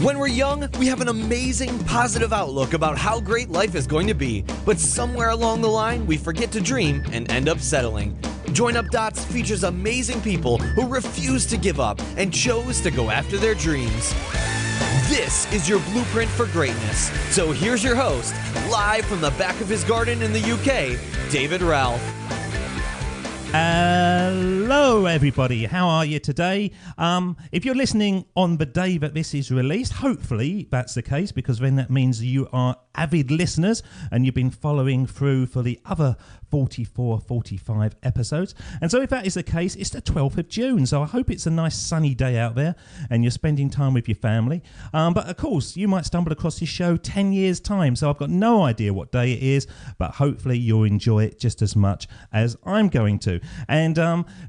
When we're young, we have an amazing, positive outlook about how great life is going to be, but somewhere along the line, we forget to dream and end up settling. Join Up Dots features amazing people who refuse to give up and chose to go after their dreams. This is your blueprint for greatness. So here's your host, live from the back of his garden in the UK, David Ralph. Hello everybody, how are you today? If you're listening on the day that this is released, hopefully that's the case, because then that means you are avid listeners and you've been following through for the other 44, 45 episodes. And so if that is the case, it's the 12th of June, so I hope it's a nice sunny day out there and you're spending time with your family. But of course, you might stumble across this show 10 years' time, so I've got no idea what day it is, but hopefully you'll enjoy it just as much as I'm going to. And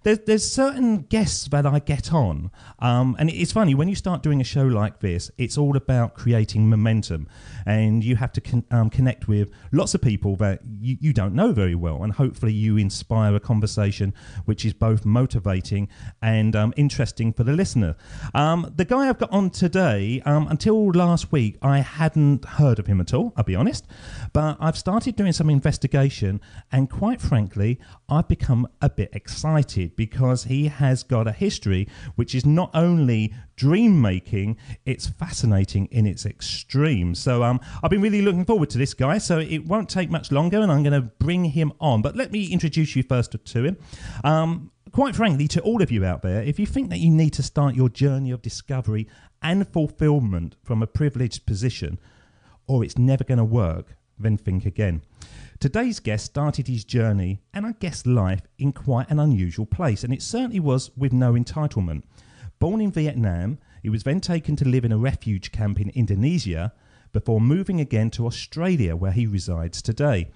there's certain guests that I get on, and it's funny, when you start doing a show like this, it's all about creating momentum, and you have to connect with lots of people that you don't know very well, and hopefully you inspire a conversation which is both motivating and interesting for the listener. The guy I've got on today, until last week, I hadn't heard of him at all, I'll be honest, but I've started doing some investigation, and quite frankly, I've become a bit excited because he has got a history which is not only dream making, it's fascinating in its extreme. So I've been really looking forward to this guy, so it won't take much longer and I'm going to bring him on. But let me introduce you first to him. Quite frankly, to all of you out there, if you think that you need to start your journey of discovery and fulfillment from a privileged position, or it's never going to work, then think again. Today's guest started his journey, and I guess life, in quite an unusual place, and it certainly was with no entitlement. Born in Vietnam, he was then taken to live in a refuge camp in Indonesia before moving again to Australia, where he resides today.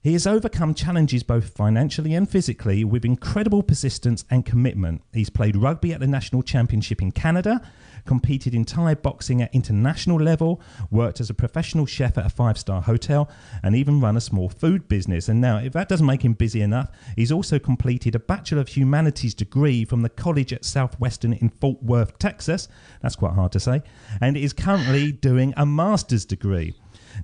He has overcome challenges both financially and physically with incredible persistence and commitment. He's played rugby at the national championship in Canada, competed in Thai boxing at international level, worked as a professional chef at a 5-star hotel, and even run a small food business. And now, if that doesn't make him busy enough, he's also completed a Bachelor of Humanities degree from the College at Southwestern in Fort Worth, Texas. That's quite hard to say. And is currently doing a master's degree.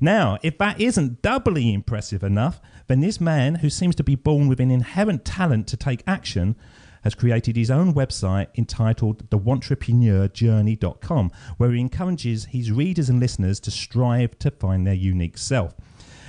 Now, if that isn't doubly impressive enough, then this man, who seems to be born with an inherent talent to take action, has created his own website entitled theentrepreneurjourney.com, where he encourages his readers and listeners to strive to find their unique self.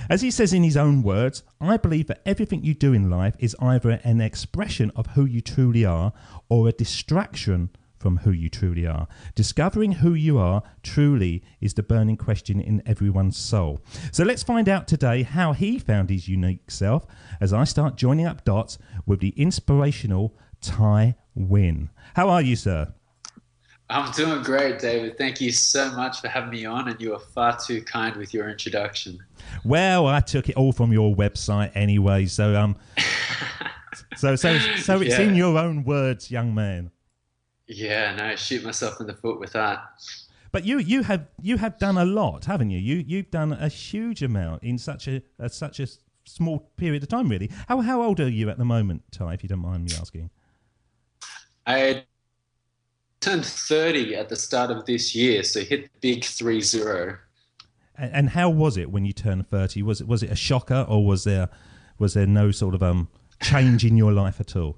As he says in his own words, I believe that everything you do in life is either an expression of who you truly are or a distraction from who you truly are. Discovering who you are truly is the burning question in everyone's soul. So let's find out today how he found his unique self as I start joining up dots with the inspirational Ngyuen. How are you, sir? I'm doing great, David. Thank you so much for having me on, and you are far too kind with your introduction. Well, I took it all from your website anyway, so so it's in your own words, young man. Yeah, no, shoot myself in the foot with that. But you have done a lot, haven't you? You've done a huge amount in such a small period of time, really. How old are you at the moment, Ty, if you don't mind me asking? I turned 30 at the start of this year, so hit the big 30. And how was it when you turned 30? Was it a shocker, or was there no sort of change in your life at all?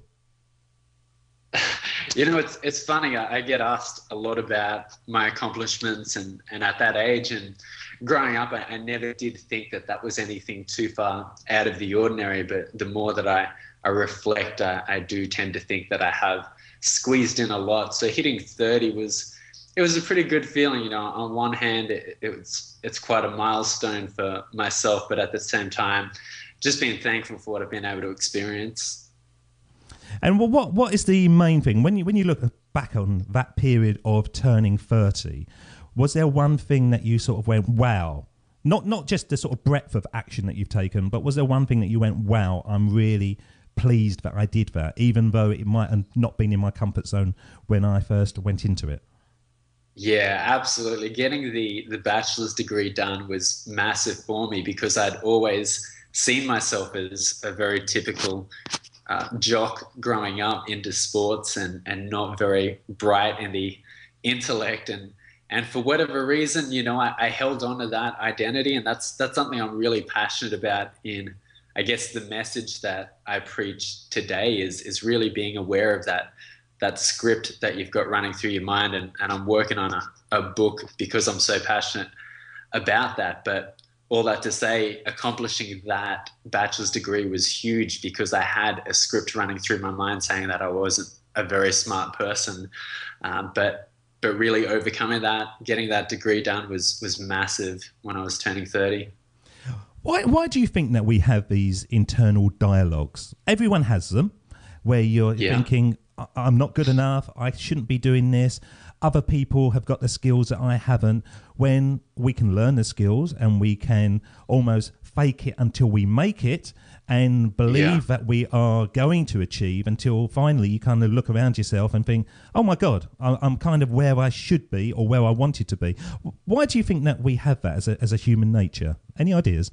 You know, it's funny. I get asked a lot about my accomplishments, and at that age and growing up, I never did think that was anything too far out of the ordinary. But the more that I reflect, I do tend to think that I have squeezed in a lot. So hitting 30 was a pretty good feeling. You know, on one hand, it's quite a milestone for myself, but at the same time, just being thankful for what I've been able to experience. And what is the main thing when you look back on that period of turning 30? Was there one thing that you sort of went, wow? Not just the sort of breadth of action that you've taken, but was there one thing that you went, wow, I'm really pleased that I did that, even though it might have not been in my comfort zone when I first went into it? Yeah, absolutely. Getting the bachelor's degree done was massive for me because I'd always seen myself as a very typical jock growing up into sports and not very bright in the intellect and And for whatever reason, I held on to that identity, and that's something I'm really passionate about in, I guess, the message that I preach today is really being aware of that script that you've got running through your mind. And I'm working on a book because I'm so passionate about that. But all that to say, accomplishing that bachelor's degree was huge because I had a script running through my mind saying that I wasn't a very smart person. But really overcoming that, getting that degree done was massive when I was turning 30. Why do you think that we have these internal dialogues? Everyone has them, where you're thinking, I'm not good enough, I shouldn't be doing this. Other people have got the skills that I haven't. When we can learn the skills and we can almost fake it until we make it and believe that we are going to achieve, until finally you kind of look around yourself and think, oh my God, I'm kind of where I should be or where I wanted to be. Why do you think that we have that as a human nature? Any ideas?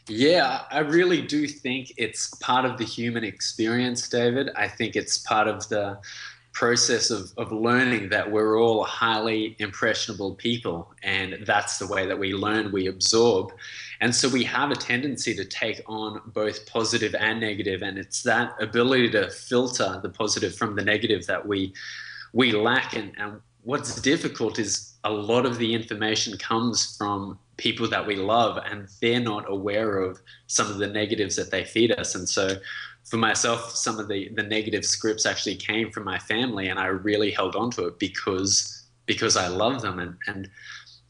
Yeah, I really do think it's part of the human experience, David. I think it's part of the process of learning that we're all highly impressionable people, and that's the way that we learn, we absorb. And so we have a tendency to take on both positive and negative, and it's that ability to filter the positive from the negative that we lack. And what's difficult is a lot of the information comes from people that we love, and they're not aware of some of the negatives that they feed us. And so for myself, some of the negative scripts actually came from my family, and I really held on to it because I love them. And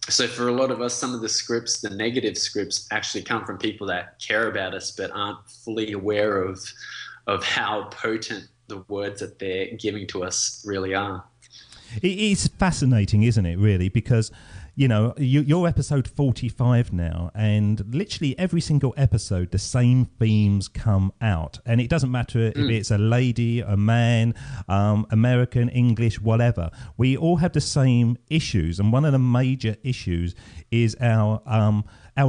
so for a lot of us, some of the scripts, the negative scripts, actually come from people that care about us but aren't fully aware of how potent the words that they're giving to us really are. It is fascinating, isn't it, really? Because, you're episode 45 now, and literally every single episode, the same themes come out. And it doesn't matter if it's a lady, a man, American, English, whatever. We all have the same issues. And one of the major issues is our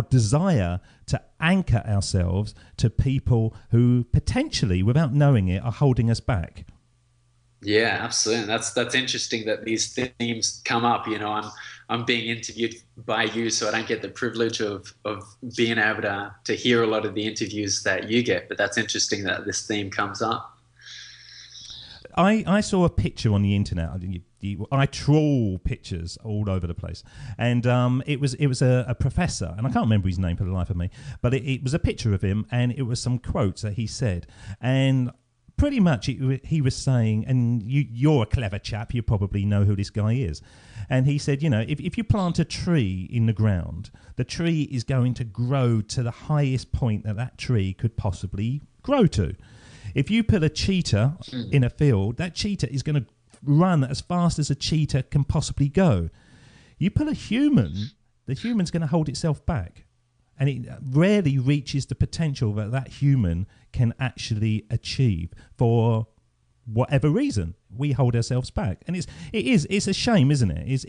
desire to anchor ourselves to people who potentially, without knowing it, are holding us back. Yeah, absolutely. That's interesting that these themes come up. I'm being interviewed by you, so I don't get the privilege of being able to hear a lot of the interviews that you get. But that's interesting that this theme comes up. I saw a picture on the internet. I trawl pictures all over the place, and it was a professor, and I can't remember his name for the life of me, but it was a picture of him, and it was some quotes that he said, and pretty much he was saying, and you're a clever chap, you probably know who this guy is, and he said, if you plant a tree in the ground, the tree is going to grow to the highest point that tree could possibly grow to. If you put a cheetah in a field, that cheetah is going to run as fast as a cheetah can possibly go. You put a human, the human's going to hold itself back. And it rarely reaches the potential that human can actually achieve for whatever reason. We hold ourselves back. And it's a shame, isn't it?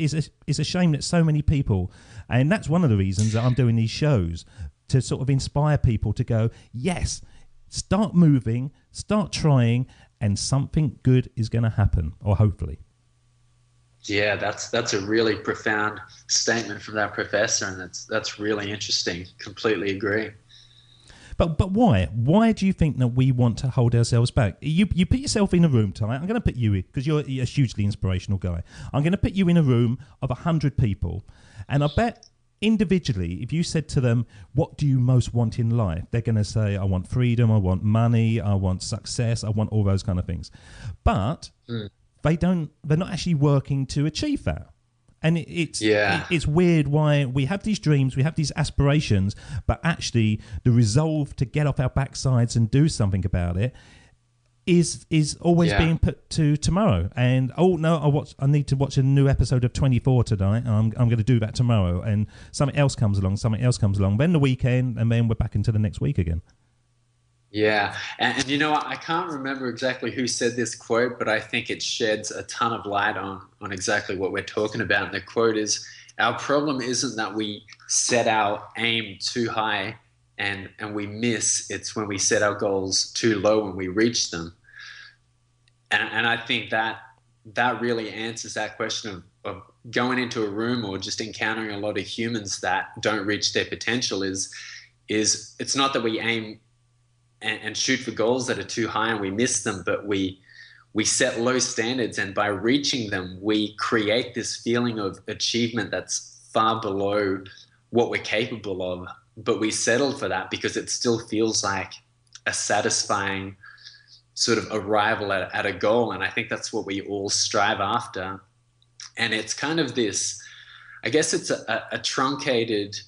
It's a shame that so many people, and that's one of the reasons that I'm doing these shows, to sort of inspire people to go, yes, start moving, start trying, and something good is going to happen, or hopefully. Yeah, that's a really profound statement from that professor, and that's really interesting. Completely agree. But why? Why do you think that we want to hold ourselves back? You put yourself in a room, Ty. I'm going to put you in, because you're a hugely inspirational guy. I'm going to put you in a room of 100 people, and I bet individually, if you said to them, what do you most want in life? They're going to say, I want freedom, I want money, I want success, I want all those kind of things. But they're not actually working to achieve that. And it's weird why we have these dreams, we have these aspirations, but actually the resolve to get off our backsides and do something about it is always being put to tomorrow. And I need to watch a new episode of 24 tonight, and I'm going to do that tomorrow. And something else comes along, then the weekend, and then we're back into the next week again. Yeah, and I can't remember exactly who said this quote, but I think it sheds a ton of light on exactly what we're talking about. And the quote is, our problem isn't that we set our aim too high and we miss. It's when we set our goals too low and we reach them. And I think that really answers that question of going into a room or just encountering a lot of humans that don't reach their potential is it's not that we aim and shoot for goals that are too high and we miss them, but we set low standards, and by reaching them, we create this feeling of achievement that's far below what we're capable of. But we settle for that because it still feels like a satisfying sort of arrival at a goal. And I think that's what we all strive after. And it's kind of this, I guess it's a truncated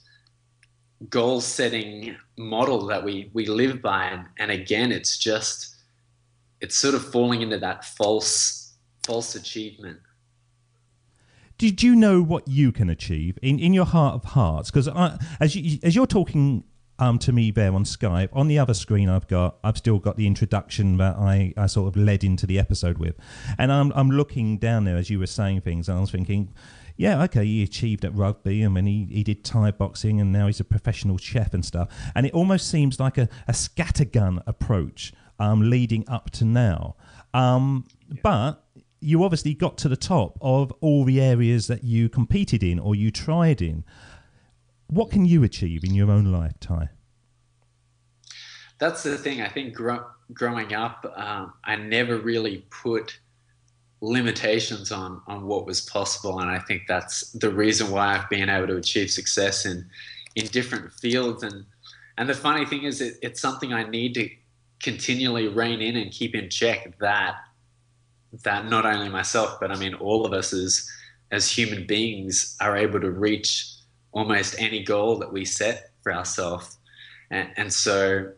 goal setting model that we live by. And again, it's sort of falling into that false achievement. Did you know what you can achieve in your heart of hearts? Because as you're talking to me there on Skype, on the other screen I've still got the introduction that I sort of led into the episode with, and I'm looking down there as you were saying things, and I was thinking, yeah, okay, he achieved at rugby, and then he did Thai boxing, and now he's a professional chef and stuff, and it almost seems like a scattergun approach leading up to now, but you obviously got to the top of all the areas that you competed in or you tried in. What can you achieve in your own life, Ty? That's the thing. I think growing up, I never really put limitations on what was possible, and I think that's the reason why I've been able to achieve success in different fields. And the funny thing is, it's something I need to continually rein in and keep in check, that not only myself, but I mean all of us as human beings are able to reach almost any goal that we set for ourselves. And so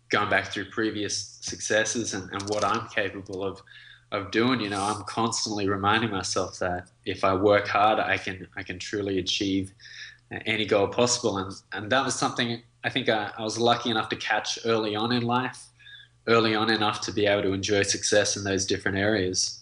going back through previous successes and what I'm capable of doing, I'm constantly reminding myself that if I work hard, I can truly achieve any goal possible. And that was something I think I was lucky enough to catch early on in life, early on enough to be able to enjoy success in those different areas.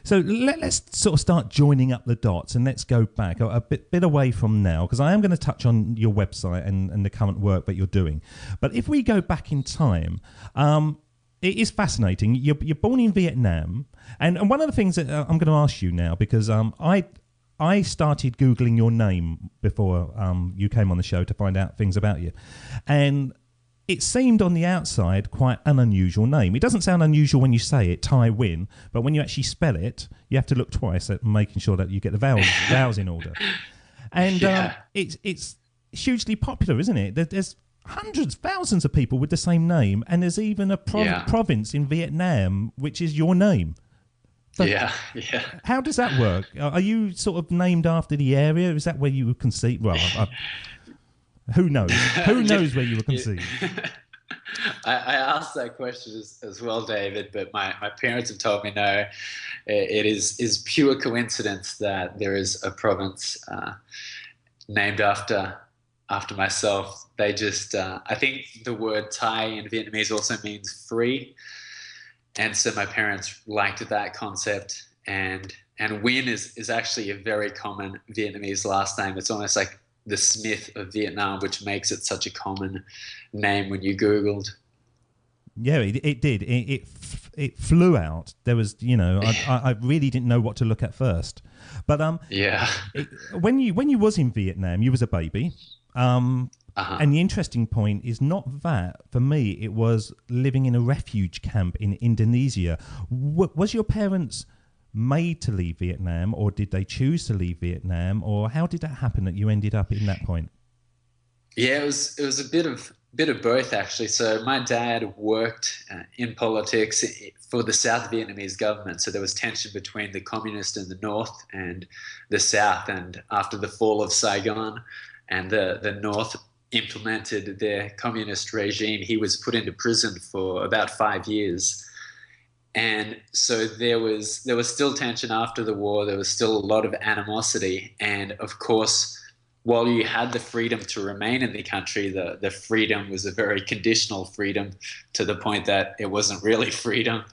So let's sort of start joining up the dots, and let's go back a bit away from now, because I am going to touch on your website and the current work that you're doing. But if we go back in time, it is fascinating. You're born in Vietnam, and one of the things that I'm going to ask you now, because I started Googling your name before you came on the show to find out things about you, and it seemed on the outside quite an unusual name. It doesn't sound unusual when you say it, Tai Win, but when you actually spell it, you have to look twice at making sure that you get the vowels in order. And it's hugely popular, isn't it? There's hundreds, thousands of people with the same name, and there's even a province in Vietnam which is your name. But yeah. How does that work? Are you sort of named after the area? Is that where you were conceived? Well, who knows? Who knows where you were conceived? I asked that question as well, David, but my parents have told me no. It is pure coincidence that there is a province named after myself. They just, I think the word Thai in Vietnamese also means free, and so my parents liked that concept. And Nguyen is actually a very common Vietnamese last name. It's almost like the Smith of Vietnam, which makes it such a common name when you Googled. Yeah, it did. It flew out. There was, I really didn't know what to look at first. But when you was in Vietnam, you was a baby. And the interesting point is not that. For me, it was living in a refuge camp in Indonesia. Was your parents made to leave Vietnam, or did they choose to leave Vietnam, or how did that happen that you ended up in that point? Yeah, it was a bit of both, actually. So my dad worked in politics for the South Vietnamese government. So there was tension between the communists in the north and the south. And after the fall of Saigon and the north implemented their communist regime, he was put into prison for about 5 years. And so there was still tension after the war. There was still a lot of animosity. And of course, while you had the freedom to remain in the country, the freedom was a very conditional freedom, to the point that it wasn't really freedom.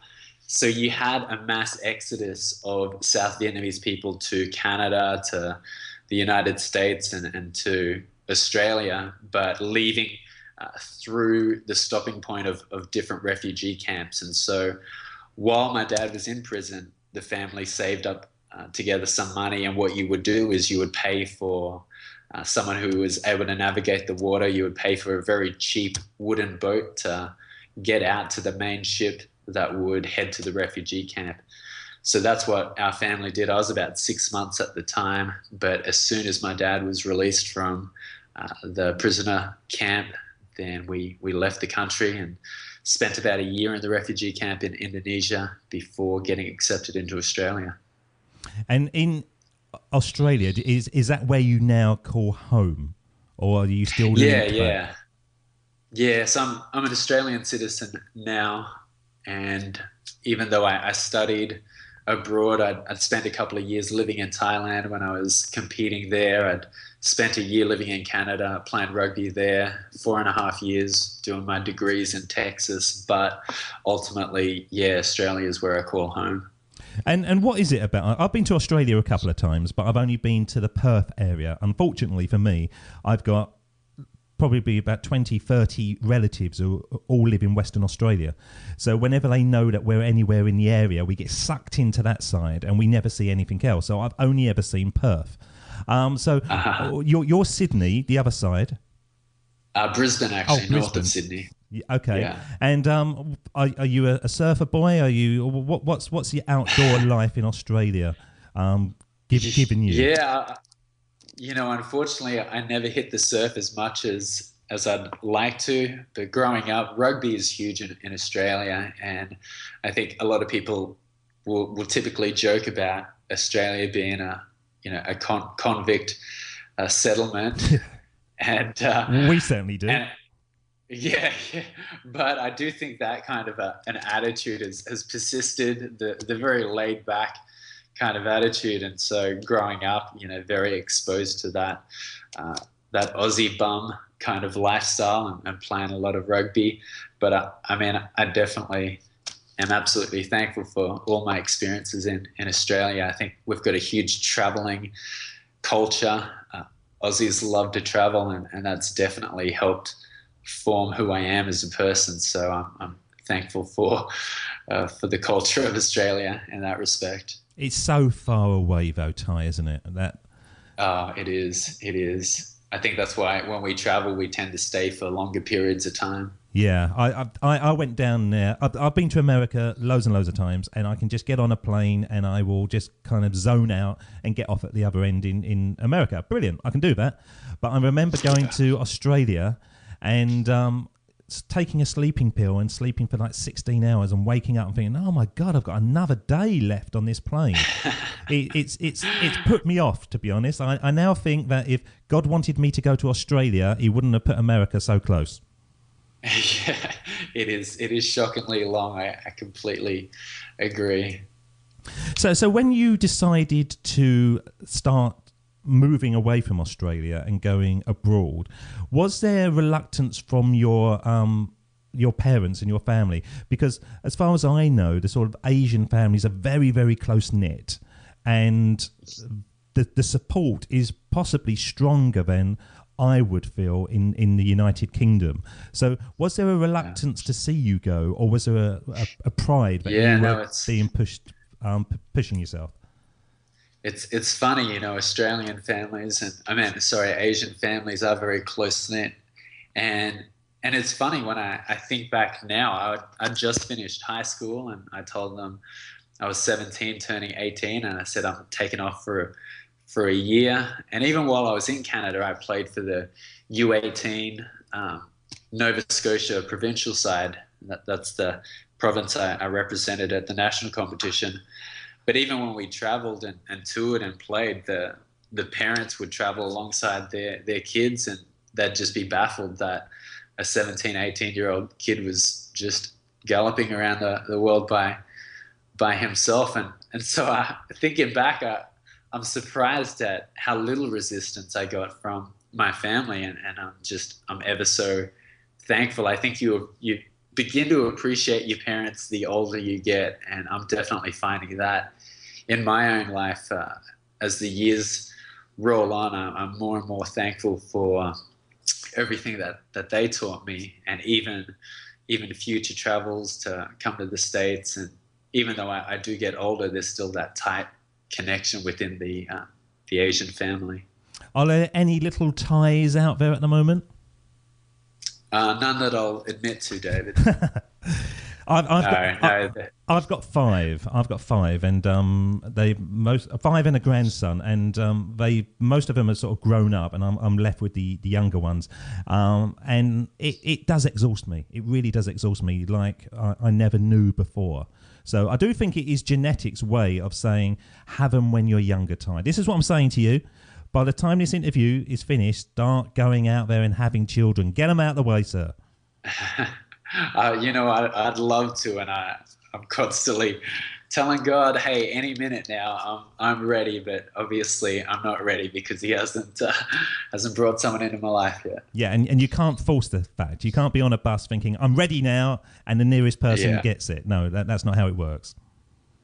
So you had a mass exodus of South Vietnamese people to Canada, to the United States, and to Australia, but leaving through the stopping point of different refugee camps. And so while my dad was in prison, the family saved up together some money, and what you would do is you would pay for someone who was able to navigate the water. You would pay for a very cheap wooden boat to get out to the main ship that would head to the refugee camp. So that's what our family did. I was about 6 months at the time, but as soon as my dad was released from the prisoner camp, then we left the country and spent about a year in the refugee camp in Indonesia before getting accepted into Australia. And in Australia, is that where you now call home, or are you still living back? Yeah. So I'm an Australian citizen now, and even though I studied abroad, I'd spent a couple of years living in Thailand when I was competing there. I'd spent a year living in Canada, playing rugby there, 4.5 years doing my degrees in Texas. But ultimately, yeah, Australia is where I call home. And what is it about? I've been to Australia a couple of times, but I've only been to the Perth area. Unfortunately for me, I've got probably about 20, 30 relatives who all live in Western Australia. So whenever they know that we're anywhere in the area, we get sucked into that side and we never see anything else. So I've only ever seen Perth. You're Sydney, the other side. Brisbane, actually, north Brisbane. of Sydney. Okay. Yeah. And are you a surfer boy? Are you what's your outdoor life in Australia given you? Yeah, unfortunately, I never hit the surf as much as I'd like to. But growing up, rugby is huge in Australia, and I think a lot of people will typically joke about Australia being a convict settlement, and we certainly do. Yeah, but I do think that kind of an attitude has persisted, the very laid back kind of attitude. And so growing up, very exposed to that Aussie bum kind of lifestyle and playing a lot of rugby. But I definitely am absolutely thankful for all my experiences in Australia. I think we've got a huge traveling culture. Aussies love to travel, and that's definitely helped form who I am as a person. So I'm thankful for the culture of Australia in that respect. It's so far away though, Ty, isn't it? It is. I think that's why when we travel, we tend to stay for longer periods of time. Yeah, I went down there. I've been to America loads and loads of times, and I can just get on a plane and I will just kind of zone out and get off at the other end in America. Brilliant, I can do that. But I remember going to Australia and taking a sleeping pill and sleeping for like 16 hours and waking up and thinking, oh my God, I've got another day left on this plane. It's put me off, to be honest. I now think that if God wanted me to go to Australia, he wouldn't have put America so close. Yeah, it is shockingly long. I completely agree. So when you decided to start moving away from Australia and going abroad, was there reluctance from your parents and your family? Because as far as I know, the sort of Asian families are very, very close knit, and the support is possibly stronger than I would feel in the United Kingdom. So was there a reluctance to see you go, or was there a pride that you were being pushing yourself? It's funny, Australian families Asian families are very close knit, and it's funny when I think back now. I just finished high school, and I told them I was 17, turning 18, and I said I'm taking off for a year. And even while I was in Canada, I played for the U18 Nova Scotia provincial side. That's the province I represented at the national competition. But even when we traveled and toured and played, the parents would travel alongside their kids, and they'd just be baffled that a 17, 18-year-old kid was just galloping around the world by himself. And so thinking back, I'm surprised at how little resistance I got from my family, and I'm ever so thankful. I think you begin to appreciate your parents the older you get, and I'm definitely finding that in my own life. As the years roll on, I'm more and more thankful for everything that they taught me, and even future travels to come to the States. And even though I do get older, there's still that tight connection within the Asian family. Are there any little ties out there at the moment? None that I'll admit to, David. I've got five. And five and a grandson, and most of them are sort of grown up, and I'm left with the younger ones, and it does exhaust me. It really does exhaust me, like I never knew before. So I do think it is genetics' way of saying have them when you're younger. Ty, this is what I'm saying to you. By the time this interview is finished, start going out there and having children. Get them out of the way, sir. I'd love to, and I'm constantly telling God, hey, any minute now, I'm ready, but obviously I'm not ready because he hasn't brought someone into my life yet. Yeah, and you can't force the fact. You can't be on a bus thinking, I'm ready now, and the nearest person gets it. No, that's not how it works.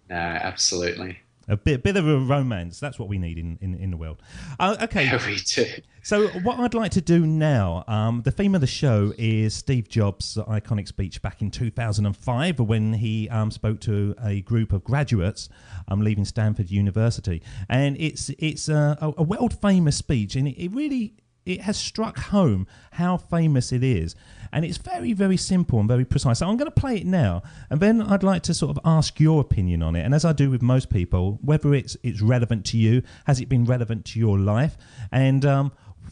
No, absolutely. A bit of a romance. That's what we need in the world. Okay. Yeah, we do. So what I'd like to do now, the theme of the show is Steve Jobs' iconic speech back in 2005 when he spoke to a group of graduates leaving Stanford University. And it's a world-famous speech, and it has struck home how famous it is. And it's very, very simple and very precise. So I'm going to play it now, and then I'd like to sort of ask your opinion on it. And as I do with most people, whether it's relevant to you, has it been relevant to your life, and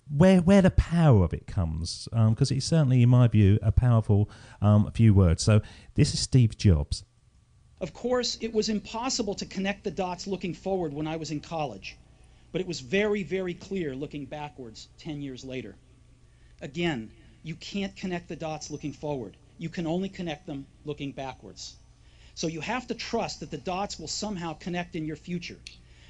where the power of it comes. Because it's certainly, in my view, a powerful few words. So this is Steve Jobs. Of course, it was impossible to connect the dots looking forward when I was in college. But it was very, very clear looking backwards 10 years later. Again, you can't connect the dots looking forward. You can only connect them looking backwards. So you have to trust that the dots will somehow connect in your future.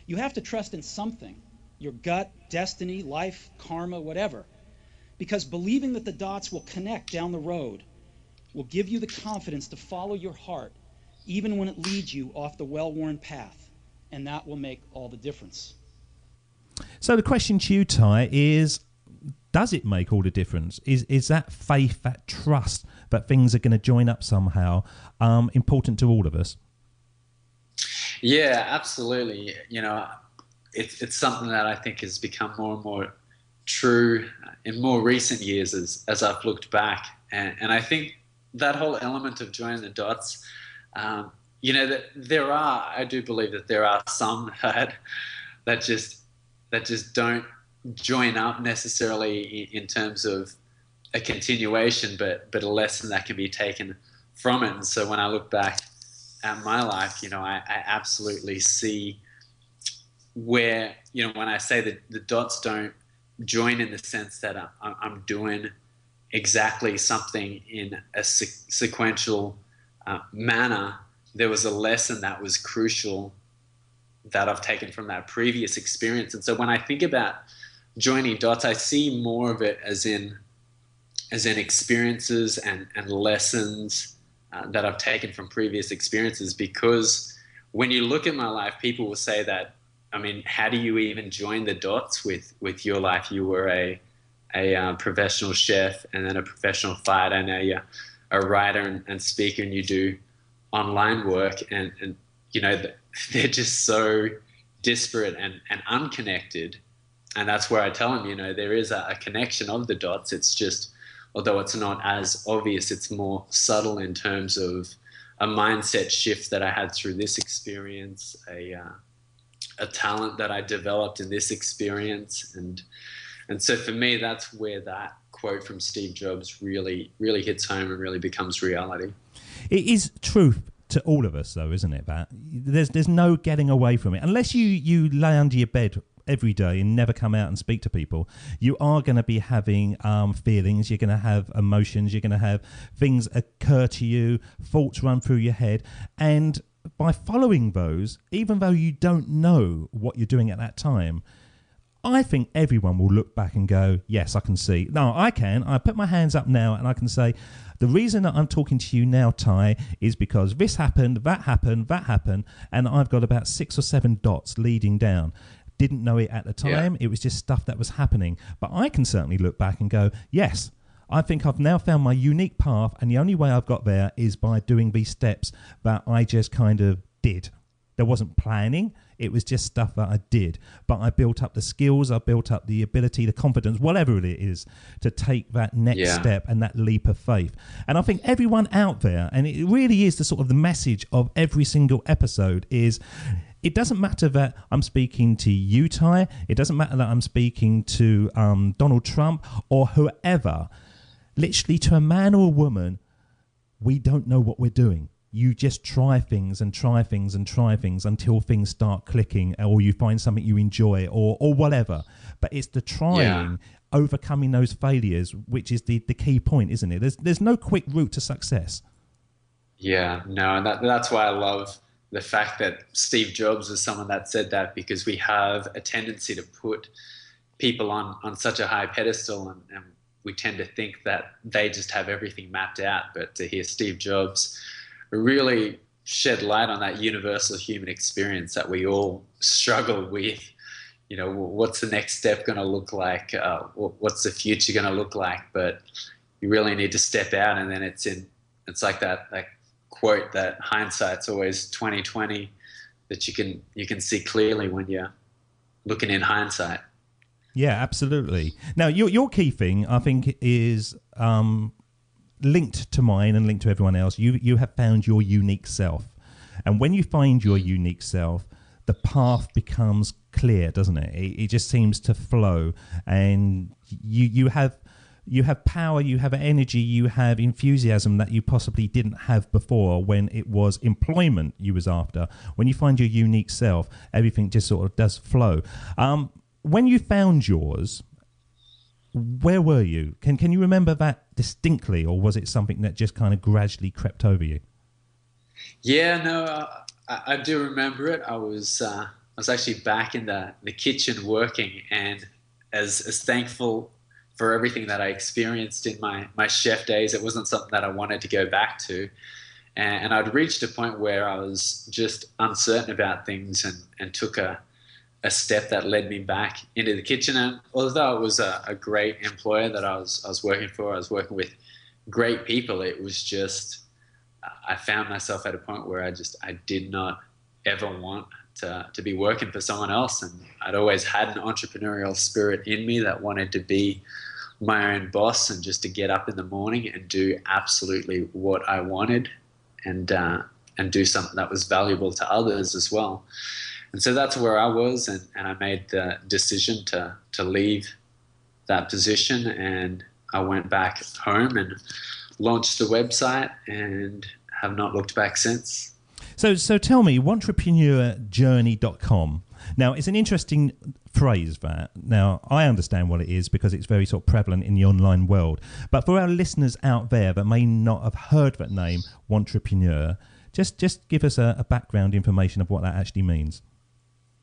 You have to trust in something, your gut, destiny, life, karma, whatever. Because believing that the dots will connect down the road will give you the confidence to follow your heart, even when it leads you off the well-worn path. And that will make all the difference. So the question to you, Ty, is, does it make all the difference? Is that faith, that trust that things are going to join up somehow important to all of us? Yeah, absolutely. It's something that I think has become more and more true in more recent years as I've looked back. And I think that whole element of joining the dots, I do believe that there are some that just don't join up necessarily in terms of a continuation, but a lesson that can be taken from it. And so when I look back at my life, I absolutely see where, when I say that the dots don't join in the sense that I'm doing exactly something in a sequential manner, there was a lesson that was crucial that I've taken from that previous experience. And so when I think about joining dots, I see more of it as in experiences and lessons that I've taken from previous experiences. Because when you look at my life, people will say that, how do you even join the dots with your life? You were a professional chef, and then a professional fighter, and now you're a writer and speaker, and you do online work, and they're just so disparate and unconnected. And that's where I tell them, there is a connection of the dots. It's just, although it's not as obvious, it's more subtle in terms of a mindset shift that I had through this experience, a talent that I developed in this experience. And so for me, that's where that quote from Steve Jobs really, really hits home and really becomes reality. It is truth to all of us, though, isn't it, Pat? There's no getting away from it. Unless you lay under your bed every day and never come out and speak to people, you are going to be having feelings, you're going to have emotions, you're going to have things occur to you, thoughts run through your head. And by following those, even though you don't know what you're doing at that time, I think everyone will look back and go, yes, I can see. No, I can. I put my hands up now and I can say, the reason that I'm talking to you now, Ty, is because this happened, that happened, that happened, and I've got about 6 or 7 dots leading down. Didn't know it at the time. Yeah. It was just stuff that was happening. But I can certainly look back and go, yes, I think I've now found my unique path, and the only way I've got there is by doing these steps that I just kind of did. There wasn't planning. It was just stuff that I did. But I built up the skills, I built up the ability, the confidence, whatever it is, to take that next step and that leap of faith. And I think everyone out there, and it really is the sort of the message of every single episode is, it doesn't matter that I'm speaking to you, Ty. It doesn't matter that I'm speaking to Donald Trump or whoever. Literally, to a man or a woman, we don't know what we're doing. You just try things and try things and try things until things start clicking, or you find something you enjoy, or whatever. But it's the trying, overcoming those failures, which is the key point, isn't it? There's no quick route to success. Yeah, no, and that's why I love the fact that Steve Jobs was someone that said that, because we have a tendency to put people on such a high pedestal, and we tend to think that they just have everything mapped out. But to hear Steve Jobs really shed light on that universal human experience that we all struggle with. You know, what's the next step going to look like? What's the future going to look like? But you really need to step out, and then it's like that quote that hindsight's always 20/20, that you can see clearly when you're looking in hindsight. Yeah, absolutely. Now, your key thing, I think, is linked to mine and linked to everyone else. You have found your unique self. And when you find your unique self, the path becomes clear, doesn't it? It just seems to flow. And you have power, you have energy, you have enthusiasm that you possibly didn't have before when it was employment you was after. When you find your unique self, everything just sort of does flow. When you found yours, where were you? Can you remember that distinctly, or was it something that just kind of gradually crept over you? Yeah, no, I do remember it. I was actually back in the kitchen working, and as thankful for everything that I experienced in my chef days, it wasn't something that I wanted to go back to. And I'd reached a point where I was just uncertain about things, and took a step that led me back into the kitchen. And although it was a great employer that I was working for, I was working with great people, it was just, I found myself at a point where I did not ever want to be working for someone else. And I'd always had an entrepreneurial spirit in me that wanted to be my own boss, and just to get up in the morning and do absolutely what I wanted, and do something that was valuable to others as well. And so that's where I was, and I made the decision to leave that position, and I went back home and launched the website, and have not looked back since. So tell me, entrepreneurjourney.com. Now, it's an interesting phrase, that. Now, I understand what it is because it's very sort of prevalent in the online world. But for our listeners out there that may not have heard that name, Entrepreneur, just give us a background information of what that actually means.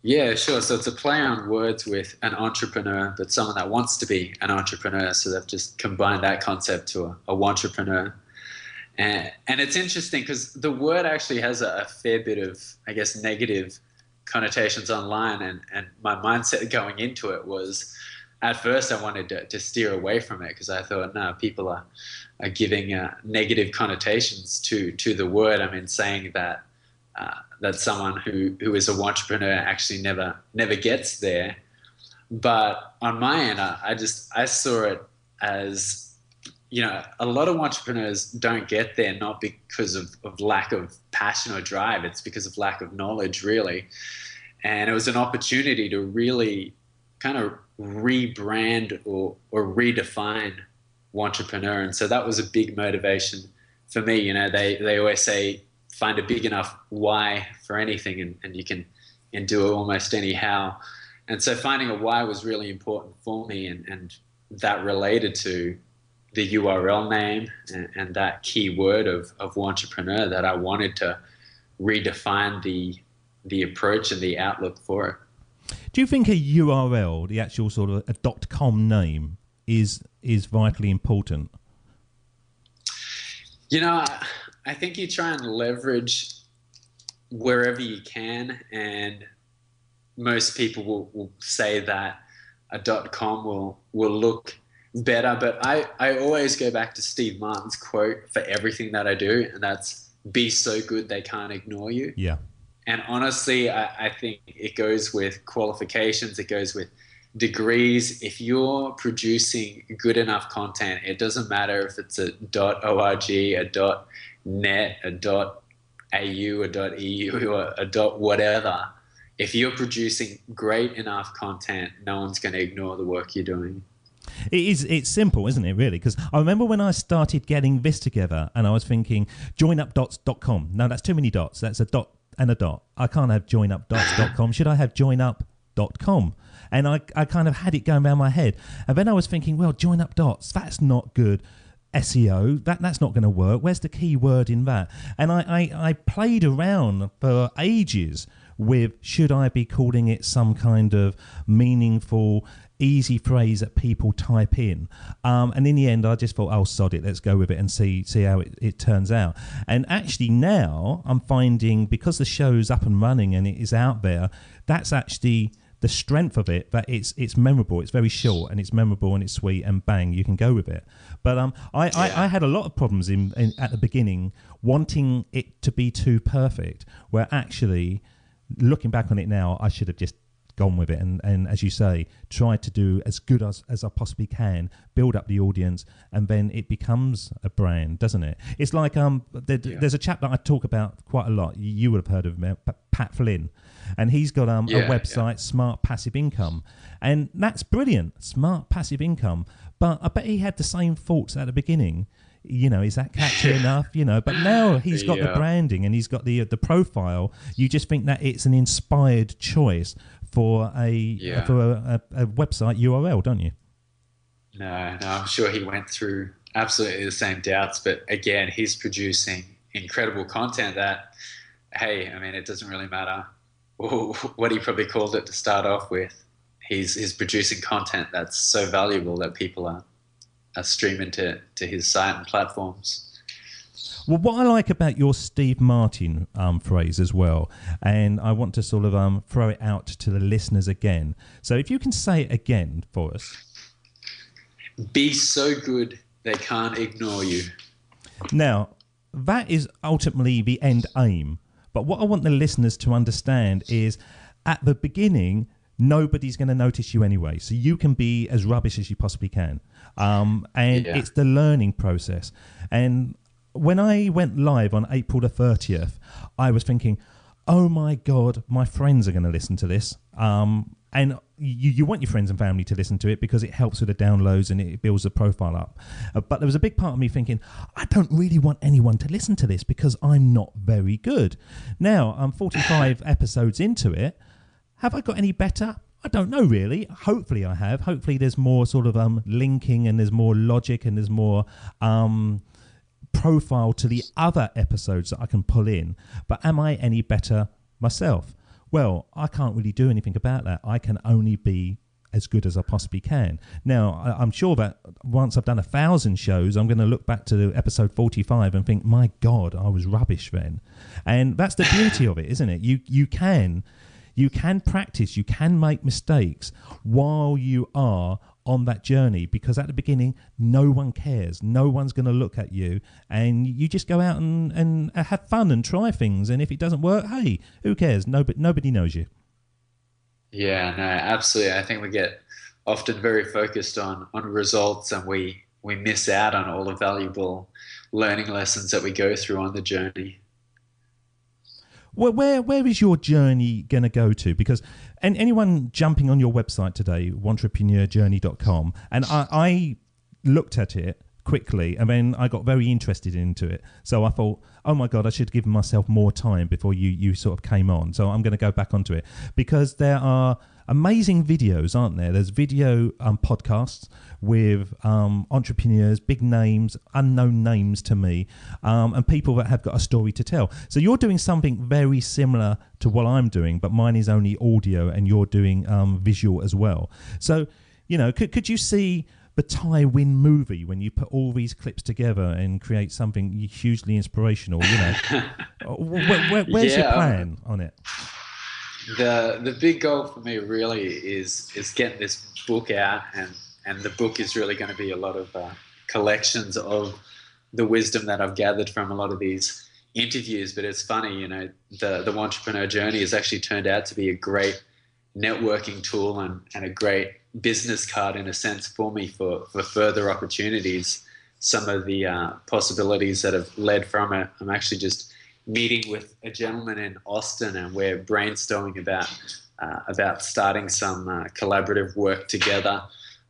Yeah, sure. So it's a play on words with an entrepreneur, but someone that wants to be an entrepreneur. So they've just combined that concept to a wantrepreneur. And it's interesting because the word actually has a fair bit of, I guess, negative connotations online. And my mindset going into it was, at first I wanted to steer away from it, because I thought, no, people are giving negative connotations to the word. I mean, saying that someone who is a wantrepreneur actually never gets there. But on my end, I saw it as, you know, a lot of entrepreneurs don't get there not because of lack of passion or drive. It's because of lack of knowledge, really. And it was an opportunity to really kind of rebrand or redefine wantrepreneur. And so that was a big motivation for me. You know, they always say, find a big enough why for anything, and you can do it almost anyhow. And so finding a why was really important for me, and that related to the URL name and that key word of wantrepreneur, that I wanted to redefine the approach and the outlook for it. Do you think a URL, the actual sort of a .com name, is vitally important? You know, I think you try and leverage wherever you can, and most people will say that a .com will look better, but I always go back to Steve Martin's quote for everything that I do, and that's, be so good they can't ignore you. Yeah. And honestly, I think it goes with qualifications, it goes with degrees. If you're producing good enough content, it doesn't matter if it's a .org, a .net, a .au, a .eu, or a whatever. If you're producing great enough content, no one's going to ignore the work you're doing. It's simple, isn't it, really? Because I remember when I started getting this together and I was thinking joinupdots.com. No, that's too many dots. That's a dot and a dot. I can't have joinupdots.com. Should I have joinup.com? And I kind of had it going around my head. And then I was thinking, well, join up dots, that's not good. SEO, that's not going to work. Where's the key word in that? And I played around for ages with, should I be calling it some kind of meaningful, easy phrase that people type in? And in the end, I just thought, oh, sod it, let's go with it and see how it turns out. And actually now I'm finding, because the show's up and running and it is out there, that's actually the strength of it, that it's memorable, it's very short and it's memorable and it's sweet and bang, you can go with it. But I had a lot of problems in at the beginning wanting it to be too perfect, where actually looking back on it now, I should have just gone with it and as you say, tried to do as good as I possibly can, build up the audience, and then it becomes a brand, doesn't it? It's like there's a chap that I talk about quite a lot, you would have heard of him, Pat Flynn, and he's got a website, Smart Passive Income, and that's brilliant, Smart Passive Income. But I bet he had the same thoughts at the beginning. You know, is that catchy enough? You know, but now he's got the branding and he's got the profile. You just think that it's an inspired choice for a website URL, don't you? No, I'm sure he went through absolutely the same doubts. But again, he's producing incredible content that, hey, I mean, it doesn't really matter what he probably called it to start off with. He's producing content that's so valuable that people are streaming to his site and platforms. Well, what I like about your Steve Martin phrase as well, and I want to sort of throw it out to the listeners again. So if you can say it again for us. Be so good they can't ignore you. Now, that is ultimately the end aim. But what I want the listeners to understand is at the beginning, nobody's going to notice you anyway. So you can be as rubbish as you possibly can. It's the learning process. And when I went live on April the 30th, I was thinking, oh my God, my friends are going to listen to this. And you want your friends and family to listen to it because it helps with the downloads and it builds the profile up. But there was a big part of me thinking, I don't really want anyone to listen to this because I'm not very good. Now, I'm 45 episodes into it. Have I got any better? I don't know, really. Hopefully I have. Hopefully there's more sort of linking and there's more logic and there's more profile to the other episodes that I can pull in. But am I any better myself? Well, I can't really do anything about that. I can only be as good as I possibly can. Now, I'm sure that once I've done 1,000 shows, I'm going to look back to episode 45 and think, my God, I was rubbish then. And that's the beauty of it, isn't it? You can practice, you can make mistakes while you are on that journey, because at the beginning, no one cares. No one's going to look at you, and you just go out and have fun and try things. And if it doesn't work, hey, who cares? Nobody knows you. Yeah, no, absolutely. I think we get often very focused on results, and we miss out on all the valuable learning lessons that we go through on the journey. Well, where is your journey going to go to? Because anyone jumping on your website today, entrepreneurjourney.com, and I looked at it quickly and then I got very interested into it. So I thought, oh my God, I should give myself more time before you sort of came on. So I'm going to go back onto it because there are amazing videos, aren't there? There's video podcasts with entrepreneurs, big names, unknown names to me, and people that have got a story to tell. So you're doing something very similar to what I'm doing, but mine is only audio and you're doing visual as well. So, you know, could you see the Tywin movie when you put all these clips together and create something hugely inspirational? You know, where's your plan on it? The big goal for me really is getting this book out, and the book is really going to be a lot of collections of the wisdom that I've gathered from a lot of these interviews, but it's funny, the entrepreneur journey has actually turned out to be a great networking tool and a great business card in a sense for me for further opportunities. Some of the possibilities that have led from it, I'm actually just meeting with a gentleman in Austin, and we're brainstorming about starting some collaborative work together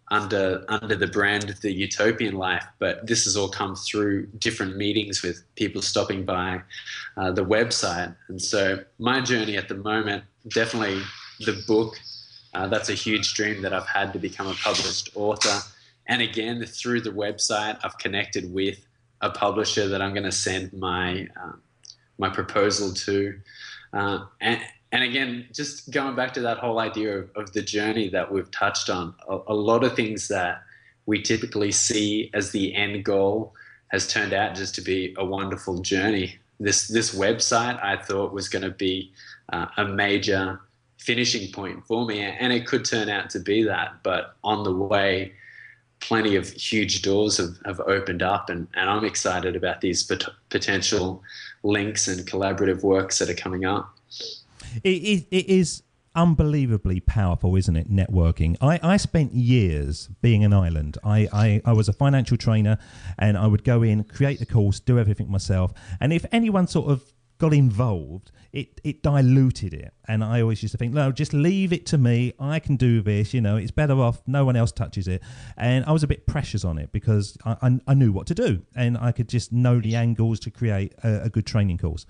under the brand The Utopian Life. But this has all come through different meetings with people stopping by the website. And so my journey at the moment, definitely the book, that's a huge dream that I've had, to become a published author. And again, through the website, I've connected with a publisher that I'm going to send my proposal to. And again, just going back to that whole idea of the journey that we've touched on, a lot of things that we typically see as the end goal has turned out just to be a wonderful journey. This website I thought was going to be a major finishing point for me, and it could turn out to be that. But on the way, plenty of huge doors have opened up, and I'm excited about these potential links and collaborative works that are coming up. It is unbelievably powerful, isn't it, networking? I spent years being an island. I was a financial trainer, and I would go in, create the course, do everything myself. And if anyone sort of got involved, it diluted it. And I always used to think, no, just leave it to me. I can do this. It's better off no one else touches it. And I was a bit precious on it because I knew what to do, and I could just know the angles to create a good training course.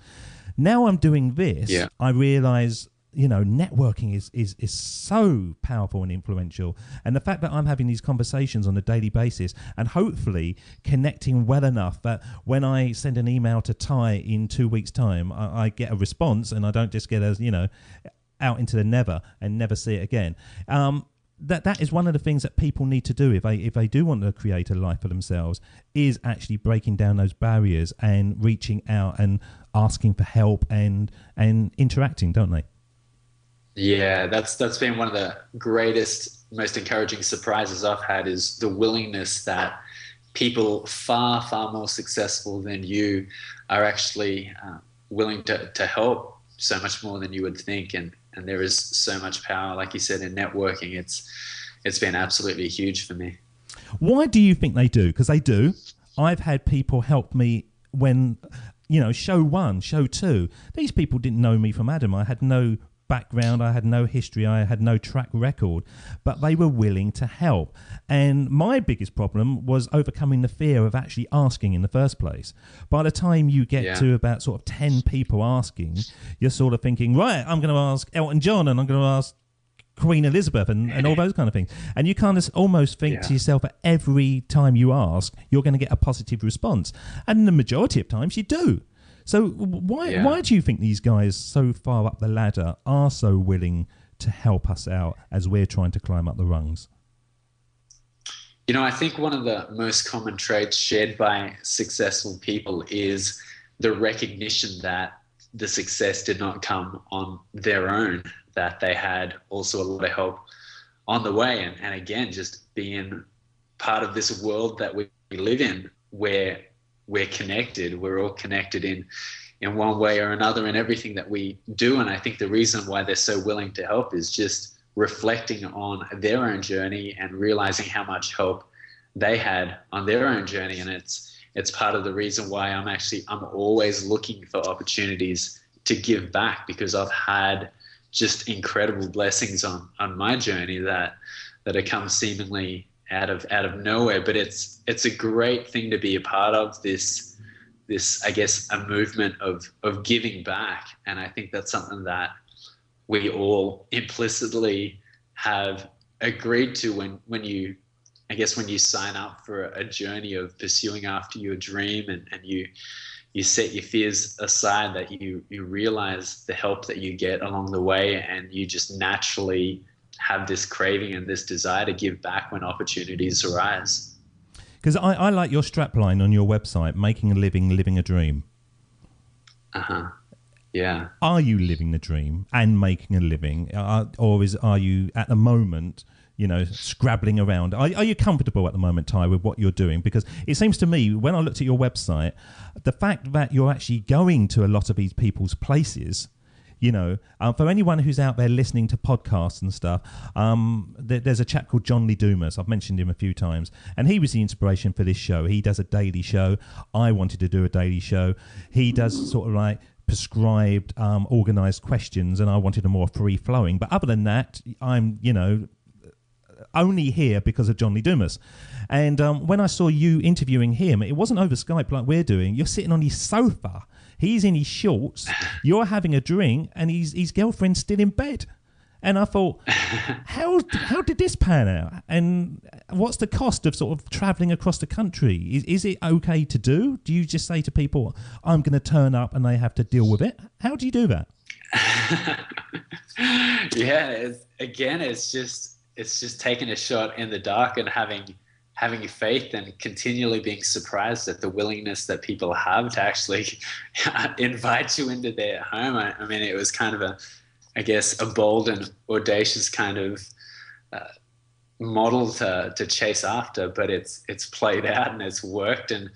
Now I'm doing this, yeah. I realise, networking is so powerful and influential. And the fact that I'm having these conversations on a daily basis and hopefully connecting well enough that when I send an email to Ty in 2 weeks' time, I get a response, and I don't just get out into the never and never see it again. That is one of the things that people need to do if they do want to create a life for themselves, is actually breaking down those barriers and reaching out and asking for help and interacting, don't they? Yeah, that's been one of the greatest, most encouraging surprises I've had, is the willingness that people far, far more successful than you are actually willing to help so much more than you would think. And there is so much power, like you said, in networking. It's been absolutely huge for me. Why do you think they do? Because they do. I've had people help me when, show 1, show 2. These people didn't know me from Adam. I had no background, I had no history, I had no track record, but they were willing to help. And my biggest problem was overcoming the fear of actually asking in the first place. By the time you get to about sort of 10 people asking, you're sort of thinking, right, I'm going to ask Elton John, and I'm going to ask Queen Elizabeth, and all those kind of things. And you kind of almost think to yourself, at every time you ask, you're going to get a positive response. And the majority of times you do. So why do you think these guys so far up the ladder are so willing to help us out as we're trying to climb up the rungs? I think one of the most common traits shared by successful people is the recognition that the success did not come on their own, that they had also a lot of help on the way. And again, just being part of this world that we live in, where we're connected. We're all connected in one way or another in everything that we do. And I think the reason why they're so willing to help is just reflecting on their own journey and realizing how much help they had on their own journey. And it's part of the reason why I'm always looking for opportunities to give back, because I've had just incredible blessings on my journey that have come seemingly out of nowhere. But it's a great thing to be a part of, this I guess a movement of giving back. And I think that's something that we all implicitly have agreed to when you sign up for a journey of pursuing after your dream, and you set your fears aside, that you realize the help that you get along the way, and you just naturally have this craving and this desire to give back when opportunities arise. Because I like your strapline on your website, making a living, living a dream. Yeah. Are you living the dream and making a living, or are you at the moment scrabbling around. Are you comfortable at the moment, Ty, with what you're doing? Because it seems to me, when I looked at your website, the fact that you're actually going to a lot of these people's places, for anyone who's out there listening to podcasts and stuff, there's a chap called John Lee Dumas. I've mentioned him a few times, and he was the inspiration for this show. He does a daily show. I wanted to do a daily show. He does sort of like prescribed, organised questions, and I wanted a more free-flowing. But other than that, I'm, only here because of John Lee Dumas. And when I saw you interviewing him, it wasn't over Skype like we're doing. You're sitting on his sofa. He's in his shorts. You're having a drink, and his girlfriend's still in bed. And I thought, how did this pan out? And what's the cost of sort of travelling across the country? Is it okay to do? Do you just say to people, I'm going to turn up and they have to deal with it? How do you do that? It's just taking a shot in the dark and having faith and continually being surprised at the willingness that people have to actually invite you into their home. I mean, it was kind of a bold and audacious kind of model to chase after, but it's played out and it's worked. And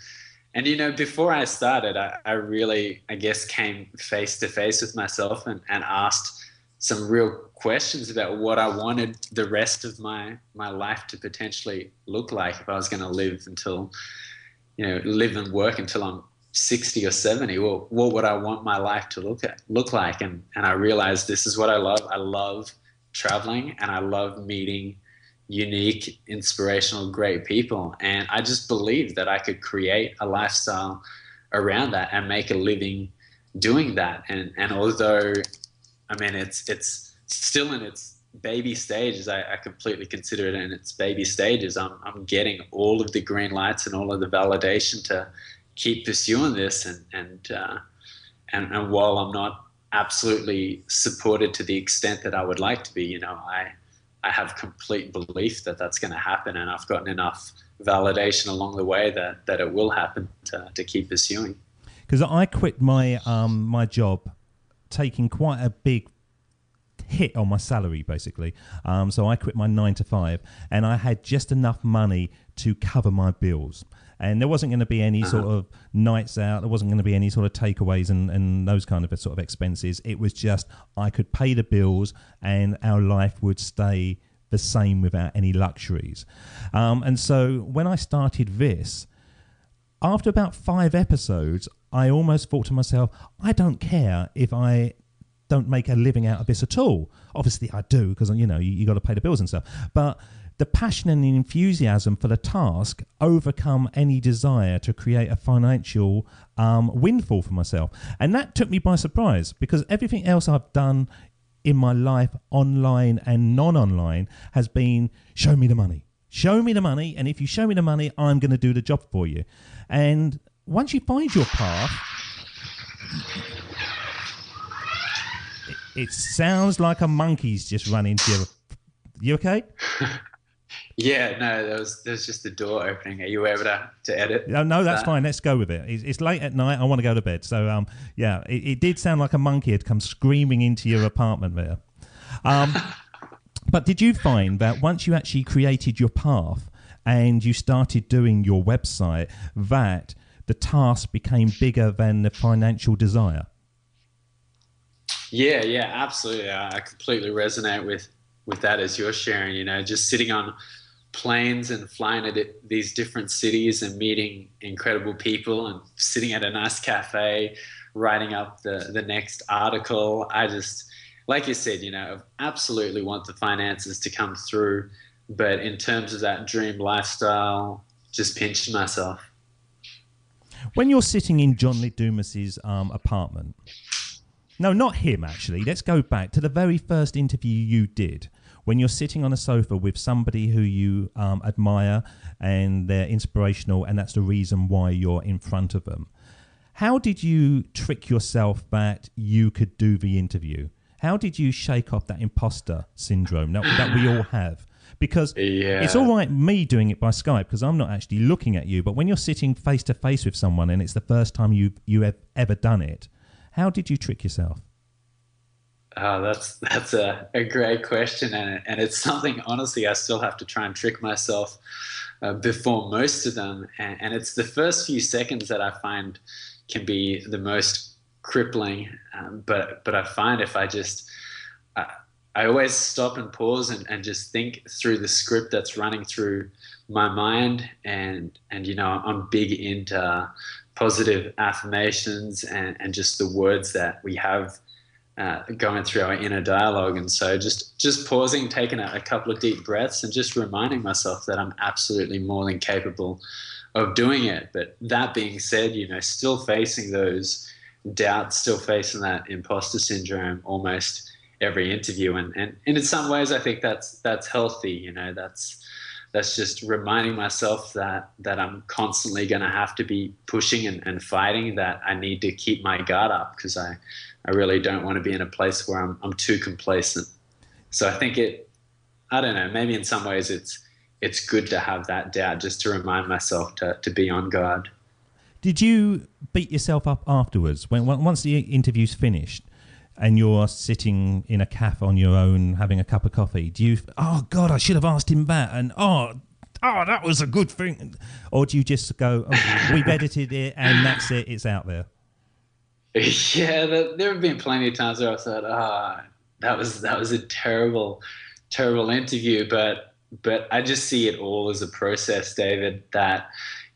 before I started, I really, came face to face with myself and asked some real questions about what I wanted the rest of my life to potentially look like if I was going to live and work until I'm 60 or 70. Well, what would I want my life to look like? And I realized this is what I love. I love traveling, and I love meeting unique, inspirational, great people. And I just believed that I could create a lifestyle around that and make a living doing that. And although, it's still in its baby stages. I completely consider it in its baby stages. I'm getting all of the green lights and all of the validation to keep pursuing this. And while I'm not absolutely supported to the extent that I would like to be, I have complete belief that that's going to happen. And I've gotten enough validation along the way that it will happen to keep pursuing. Because I quit my my job, taking quite a big hit on my salary, basically. So I quit my 9 to 5, and I had just enough money to cover my bills. And there wasn't going to be any sort of nights out. There wasn't going to be any sort of takeaways and those kind of sort of expenses. It was just I could pay the bills, and our life would stay the same without any luxuries. And so when I started this, after about 5 episodes, I almost thought to myself, I don't care if I don't make a living out of this at all. Obviously I do, because you got to pay the bills and stuff, but the passion and the enthusiasm for the task overcome any desire to create a financial windfall for myself. And that took me by surprise, because everything else I've done in my life, online and non-online, has been show me the money, and if you show me the money, I'm going to do the job for you. And once you find your path, it sounds like a monkey's just run into you. You okay? Yeah, no, there's just the door opening. Are you able to edit? No, that's fine. Let's go with it. It's late at night. I want to go to bed. So, it did sound like a monkey had come screaming into your apartment there. But did you find that once you actually created your path and you started doing your website, that the task became bigger than the financial desire? Yeah, absolutely. I completely resonate with that as you're sharing. Just sitting on planes and flying to these different cities and meeting incredible people and sitting at a nice cafe, writing up the next article. I just, like you said, I absolutely want the finances to come through. But in terms of that dream lifestyle, just pinching myself. When you're sitting in John Lee Dumas's apartment, no, not him, actually. Let's go back to the very first interview you did, when you're sitting on a sofa with somebody who you admire and they're inspirational, and that's the reason why you're in front of them. How did you trick yourself that you could do the interview? How did you shake off that imposter syndrome that we all have? Because it's all right me doing it by Skype because I'm not actually looking at you, but when you're sitting face to face with someone and it's the first time you have ever done it, how did you trick yourself? That's a great question, and it's something honestly I still have to try and trick myself before most of them, and it's the first few seconds that I find can be the most crippling. But I find if I always stop and pause and just think through the script that's running through my mind, and I'm big into positive affirmations and just the words that we have going through our inner dialogue. And so just pausing, taking a couple of deep breaths and just reminding myself that I'm absolutely more than capable of doing it. But that being said, still facing those doubts, still facing that imposter syndrome almost every interview. And in some ways, I think that's healthy. That's just reminding myself that I'm constantly going to have to be pushing and fighting, that I need to keep my guard up, because I really don't want to be in a place where I'm too complacent. So I think I don't know, maybe in some ways it's good to have that doubt, just to remind myself to be on guard. Did you beat yourself up afterwards once the interview's finished and you're sitting in a cafe on your own having a cup of coffee? Do you, oh God, I should have asked him that, and oh, that was a good thing? Or do you just go, oh, we've edited it and that's it, it's out there? Yeah, there have been plenty of times where I thought, that was a terrible interview, but I just see it all as a process, David, that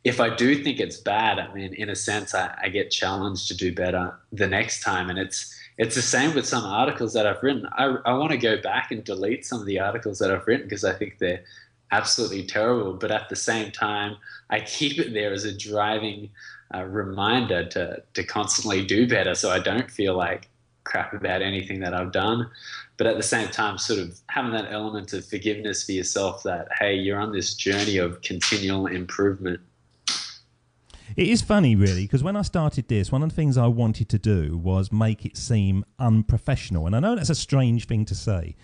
if I do think it's bad, I mean, in a sense, I get challenged to do better the next time. And it's the same with some articles that I've written. I want to go back and delete some of the articles that I've written because I think they're absolutely terrible. But at the same time, I keep it there as a driving reminder to constantly do better, so I don't feel like crap about anything that I've done. But at the same time, sort of having that element of forgiveness for yourself, that, hey, you're on this journey of continual improvement. It is funny, really, because when I started this, one of the things I wanted to do was make it seem unprofessional. And I know that's a strange thing to say,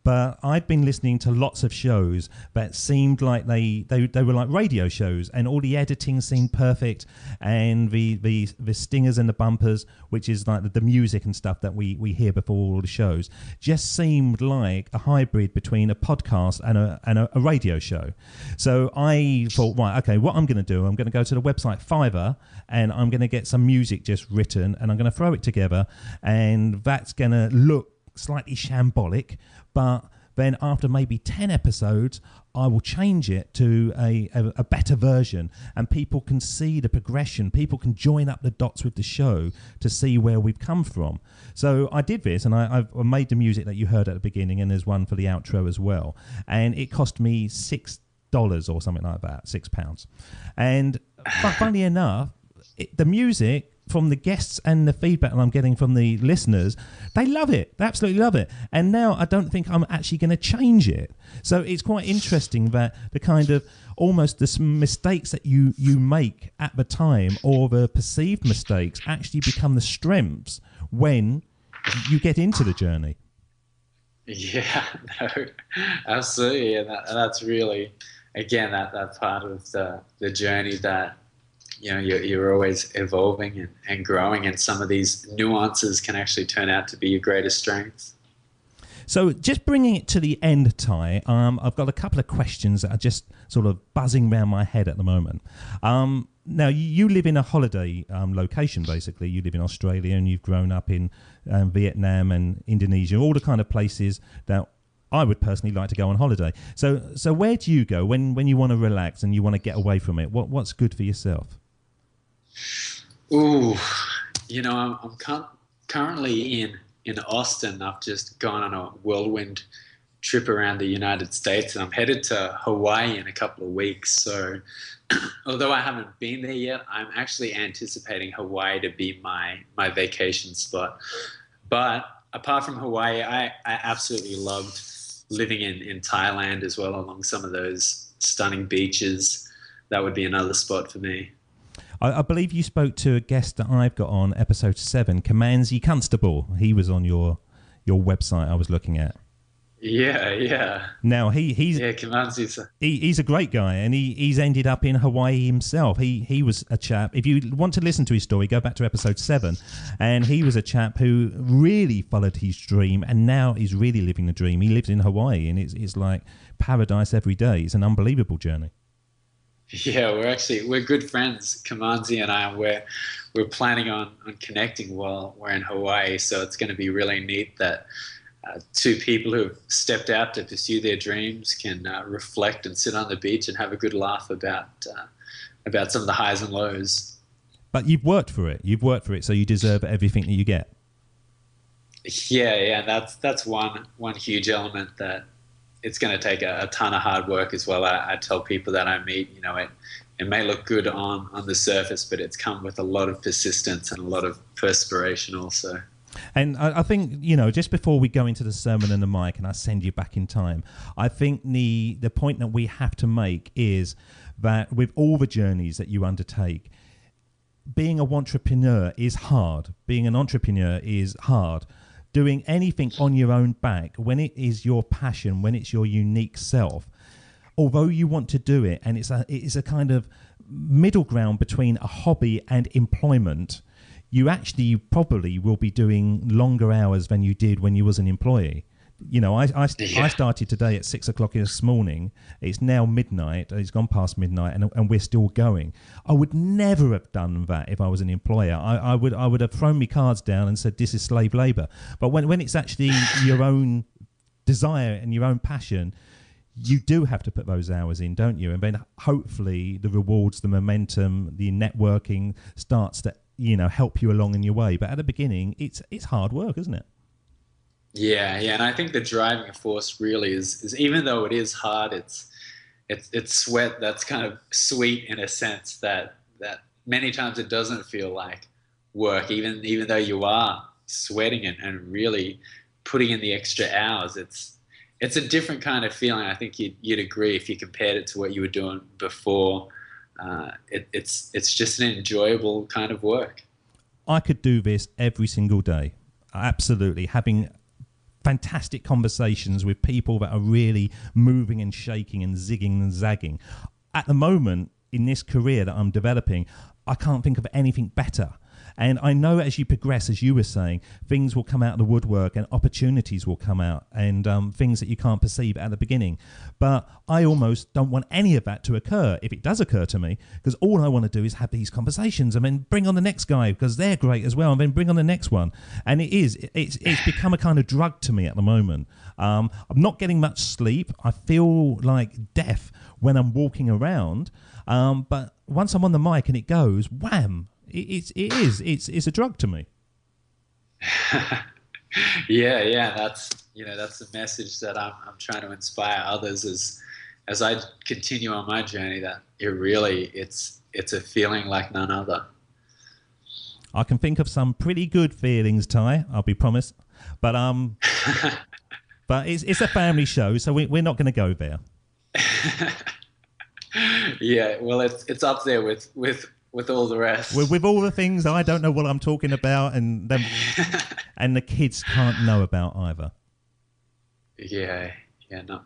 but I've been listening to lots of shows that seemed like they were like radio shows, and all the editing seemed perfect, and the stingers and the bumpers, which is like the music and stuff that we hear before all the shows, just seemed like a hybrid between a podcast and a radio show. So I thought, right, okay, what I'm going to do, I'm going to go to the website Fiverr, and I'm going to get some music just written, and I'm going to throw it together, and that's going to look slightly shambolic, but then after maybe 10 episodes, I will change it to a better version, and people can see the progression. People can join up the dots with the show to see where we've come from. So I did this, and I've made the music that you heard at the beginning, and there's one for the outro as well. And it cost me $6 or something like that, £6. And funnily enough, the music from the guests and the feedback that I'm getting from the listeners, they love it. They absolutely love it. And now I don't think I'm actually going to change it. So it's quite interesting that the kind of almost the mistakes that you make at the time, or the perceived mistakes, actually become the strengths when you get into the journey. Yeah, no, absolutely. And that's really, again, that part of the journey that, you're always evolving and growing, and some of these nuances can actually turn out to be your greatest strengths. So just bringing it to the end, Ty, I've got a couple of questions that are just sort of buzzing around my head at the moment. Now, you live in a holiday location, basically. You live in Australia, and you've grown up in Vietnam and Indonesia, all the kind of places that I would personally like to go on holiday. So where do you go when you want to relax and you want to get away from it? What's good for yourself? Ooh, I'm currently in Austin. I've just gone on a whirlwind trip around the United States, and I'm headed to Hawaii in a couple of weeks. So although I haven't been there yet, I'm actually anticipating Hawaii to be my vacation spot. But apart from Hawaii, I absolutely loved living in Thailand as well, along some of those stunning beaches. That would be another spot for me. I believe you spoke to a guest that I've got on episode 7, Kamanzi Constable. He was on your website I was looking at. Yeah. Now he's Kamanzi's. he's a great guy, and he's ended up in Hawaii himself. He was a chap. If you want to listen to his story, go back to episode 7, and he was a chap who really followed his dream, and now he's really living the dream. He lives in Hawaii, and it's like paradise every day. It's an unbelievable journey. Yeah, we're good friends, Kamanzi and I. We're planning on connecting while we're in Hawaii, so it's going to be really neat that two people who have stepped out to pursue their dreams can reflect and sit on the beach and have a good laugh about some of the highs and lows. But you've worked for it, so you deserve everything that you get. Yeah, that's one huge element that it's going to take a ton of hard work as well. I tell people that I meet, it may look good on the surface, but it's come with a lot of persistence and a lot of perspiration also. And I think, just before we go into the sermon and the mic and I send you back in time, I think the point that we have to make is that with all the journeys that you undertake, being an entrepreneur is hard. Being an entrepreneur is hard. Doing anything on your own back, when it is your passion, when it's your unique self, although you want to do it, and it's a kind of middle ground between a hobby and employment, you actually probably will be doing longer hours than you did when you was an employee. I started today at 6 o'clock this morning. It's now midnight. It's gone past midnight, and we're still going. I would never have done that if I was an employer. I would have thrown my cards down and said, this is slave labour. But when it's actually your own desire and your own passion, you do have to put those hours in, don't you? And then hopefully the rewards, the momentum, the networking starts to help you along in your way. But at the beginning, it's hard work, isn't it? Yeah, and I think the driving force really is even though it is hard, it's sweat that's kind of sweet in a sense that many times it doesn't feel like work, even though you are sweating and really putting in the extra hours. It's a different kind of feeling. I think you'd agree if you compared it to what you were doing before. It's just an enjoyable kind of work. I could do this every single day. Absolutely. Having fantastic conversations with people that are really moving and shaking and zigging and zagging. At the moment, in this career that I'm developing, I can't think of anything better. And I know as you progress, as you were saying, things will come out of the woodwork and opportunities will come out and things that you can't perceive at the beginning. But I almost don't want any of that to occur if it does occur to me, because all I want to do is have these conversations and then bring on the next guy because they're great as well, and then bring on the next one. And it's become a kind of drug to me at the moment. I'm not getting much sleep. I feel like death when I'm walking around. But once I'm on the mic and it goes, wham! It's a drug to me. Yeah. That's the message that I'm trying to inspire others as I continue on my journey. That it's a feeling like none other. I can think of some pretty good feelings, Ty. I'll be promised, but but it's a family show, so we're not going to go there. Yeah, well, it's up there with all the rest. With all the things I don't know what I'm talking about, and and the kids can't know about either. Yeah, not.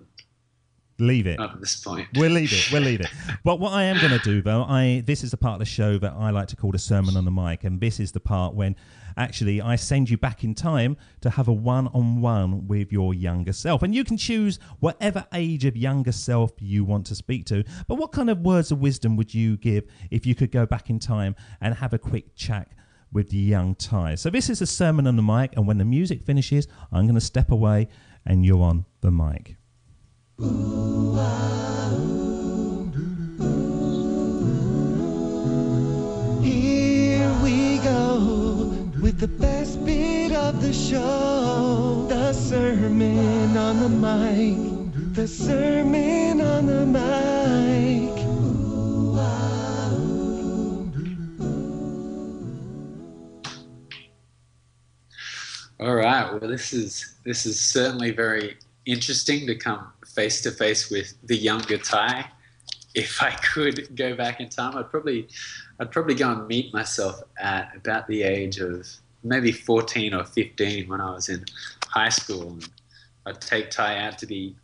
Leave it. Not at this point. We'll leave it. But what I am going to do, though, this is the part of the show that I like to call the sermon on the mic, and this is the part when actually I send you back in time to have a one-on-one with your younger self. And you can choose whatever age of younger self you want to speak to. But what kind of words of wisdom would you give if you could go back in time and have a quick chat with the young Ty? So this is a sermon on the mic, and when the music finishes, I'm going to step away and you're on the mic. Here we go with the best bit of the show, the sermon on the mic, the sermon on the mic. All right. Well, this is certainly very interesting to come face to face with the younger Ty. If I could go back in time, I'd probably go and meet myself at about the age of maybe 14 or 15 when I was in high school. And I'd take Ty out to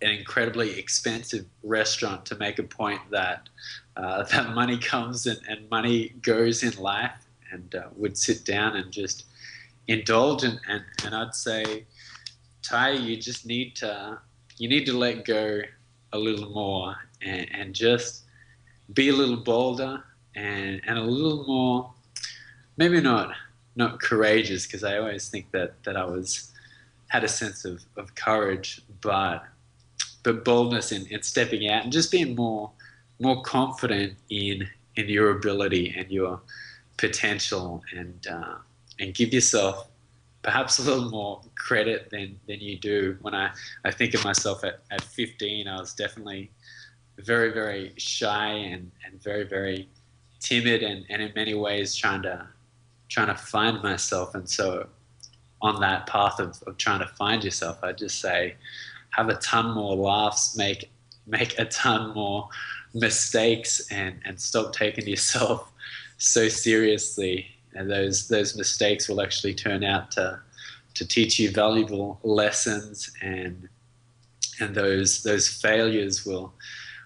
an incredibly expensive restaurant to make a point that that money comes and money goes in life, and would sit down and just indulge. And I'd say, Ty, you need to let go a little more and just be a little bolder and a little more, maybe not courageous, because I always think that I had a sense of courage, but boldness in stepping out and just being more confident in your ability and your potential, and give yourself perhaps a little more credit than you do. When I think of myself at 15, I was definitely very, very shy and very, very timid, and in many ways trying to find myself. And so on that path of trying to find yourself, I just say, have a ton more laughs, make a ton more mistakes, and stop taking yourself so seriously. And those mistakes will actually turn out to teach you valuable lessons, and those failures will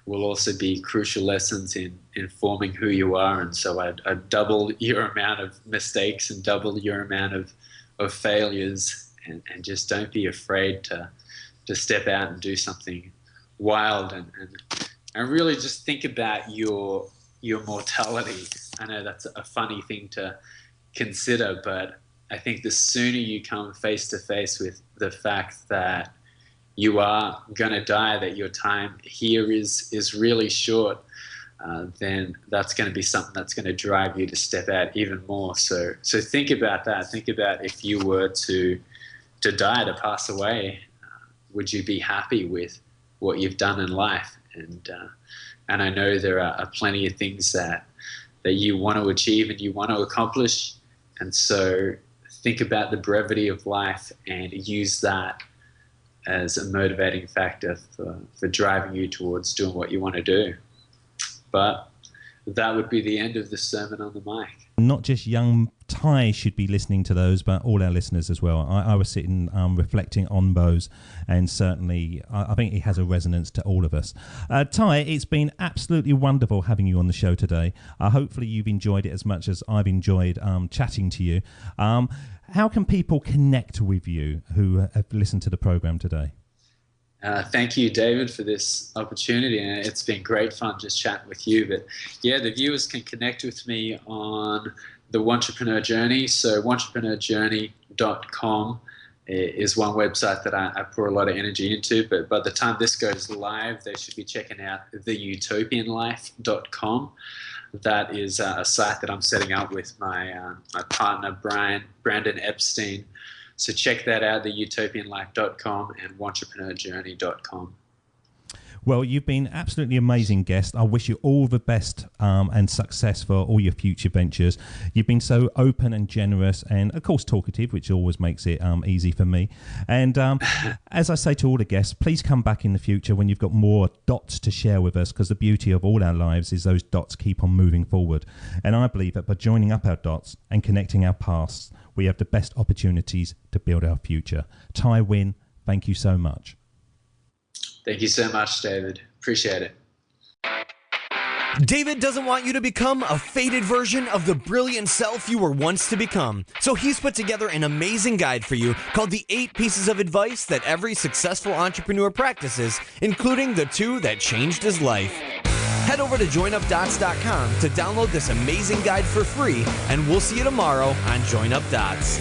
also be crucial lessons in forming who you are. And so I'd double your amount of mistakes and double your amount of failures, and just don't be afraid to step out and do something wild, and really just think about your mortality. I know that's a funny thing to consider, but I think the sooner you come face to face with the fact that you are going to die, that your time here is really short, then that's going to be something that's going to drive you to step out even more. So think about that. Think about, if you were to die, to pass away, would you be happy with what you've done in life? And I know there are plenty of things that you want to achieve and you want to accomplish. And so think about the brevity of life and use that as a motivating factor for driving you towards doing what you want to do. But that would be the end of the sermon on the mic. Not just young Ty should be listening to those, but all our listeners as well. I was sitting reflecting on those, and certainly I think it has a resonance to all of us. Ty, it's been absolutely wonderful having you on the show today. Hopefully you've enjoyed it as much as I've enjoyed chatting to you. How can people connect with you who have listened to the program today? Thank you, David, for this opportunity, and it's been great fun just chatting with you. But yeah, the viewers can connect with me on the Wantrepreneur Journey. So wantrepreneurs.journey.com is one website that I pour a lot of energy into. But by the time this goes live, they should be checking out theutopianlife.com. That is a site that I'm setting up with my partner, Brandon Epstein. So check that out, theutopianlife.com and wantrepreneurs.journey.com. Well, you've been absolutely amazing guest. I wish you all the best and success for all your future ventures. You've been so open and generous and, of course, talkative, which always makes it easy for me. And as I say to all the guests, please come back in the future when you've got more dots to share with us, because the beauty of all our lives is those dots keep on moving forward. And I believe that by joining up our dots and connecting our pasts, we have the best opportunities to build our future. Ty Nguyen, thank you so much. Thank you so much, David. Appreciate it. David doesn't want you to become a faded version of the brilliant self you were once to become. So he's put together an amazing guide for you called the 8 Pieces of Advice That Every Successful Entrepreneur Practices, including the 2 that changed his life. Head over to joinupdots.com to download this amazing guide for free, and we'll see you tomorrow on Join Up Dots.